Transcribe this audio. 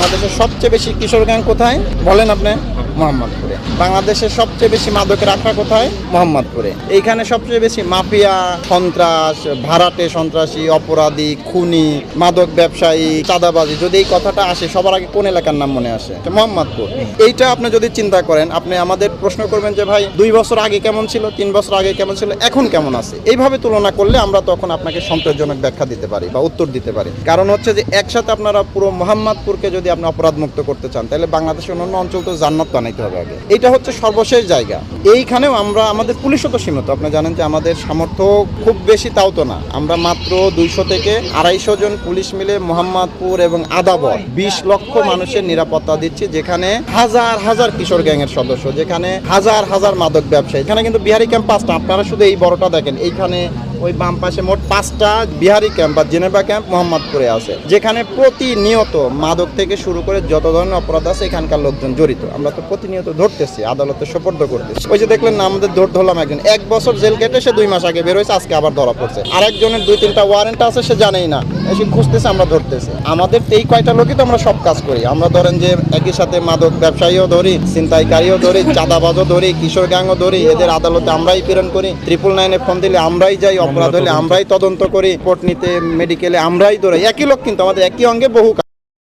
বাংলাদেশের সবচেয়ে বেশি কিশোর গ্যাং কোথায় বলেন আপনি? মোহাম্মদপুরে। বাংলাদেশের সবচেয়ে বেশি মাদকের আখড়া কোথায়? মোহাম্মদপুরে। এইখানে সবচেয়ে বেশি মাফিয়া, সন্ত্রাস, ভাড়াটে সন্ত্রাসী, অপরাধী, খুনি, মাদক ব্যবসায়ী, চাঁদাবাজি, যদি এই কথাটা আসে সবার আগে কোন এলাকার নাম মনে আসে? মোহাম্মদপুর। এইটা আপনি যদি চিন্তা করেন, আপনি আমাদের প্রশ্ন করবেন যে ভাই 2 বছর আগে কেমন ছিল, 3 বছর আগে কেমন ছিল, এখন কেমন আছে, এইভাবে তুলনা করলে আমরা তখন আপনাকে সন্তোষজনক ব্যাখ্যা দিতে পারি বা উত্তর দিতে পারি। কারণ হচ্ছে যে একসাথে আপনারা পুরো মোহাম্মদপুরকে যদি আপনি অপরাধ মুক্ত করতে চান, তাহলে বাংলাদেশের অন্যান্য অঞ্চল তো জান্নাত বানাইতে হবে আগে। এটা হচ্ছে সর্বশেষ জায়গা। এইখানেও আমরা, আমাদের পুলিশও তো সীমিত, আপনি জানেন যে আমাদের সামর্থ্য খুব বেশি তাও তো না। আমরা মাত্র 200 থেকে 250 জন পুলিশ মিলে মোহাম্মদপুর এবং আদাবর 20 লক্ষ মানুষের নিরাপত্তা দিচ্ছি, যেখানে হাজার হাজার কিশোর গ্যাংয়ের সদস্য, যেখানে হাজার হাজার মাদক ব্যবসায়ী। এখানে কিন্তু বিহারি ক্যাম্প 5টা, আপনারা শুধু এই বড়টা দেখেন। এইখানে ওই বাম পাশে মোট 5টা বিহারি ক্যাম্প বা জেনেভা ক্যাম্প মোহাম্মদপুরে আছে, যেখানে প্রতিনিয়ত মাদক থেকে শুরু করে যত ধরনের অপরাধ আছে এখানকার লোকজন জড়িত। আমরা তো প্রতিনিয়ত ধরতেছি, আদালতে সোপর্দ করতেছি। ওই যে দেখলেন না, আমাদের ধরলাম একজন 1 বছর জেল কেটে সে 2 মাস আগে বের হয়েছে, আজকে আবার ধরা পড়ছে। আরেকজনের 2-3টা ওয়ারেন্ট আছে, সে জানেই না, এসে খুঁজতেছে, আমরা ধরতেছি। আমাদের এই কয়টা লোকই তো আমরা সব কাজ করি। আমরা ধরেন যে একই সাথে মাদক ব্যবসায়ীও ধরি, ছিনতাইকারীও ধরি, চাঁদাবাজও ধরি, কিশোর গ্যাংও ধরি। এদের আদালতে আমরাই প্রেরণ করি, 999-এ ফোন দিলে আমরাই যাই, অপরাধ হলে আমরাই তদন্ত করি, কোর্ট নিতে, মেডিকেলে আমরাই ধরি। একই লোক কিন্তু আমাদের একই অঙ্গে বহু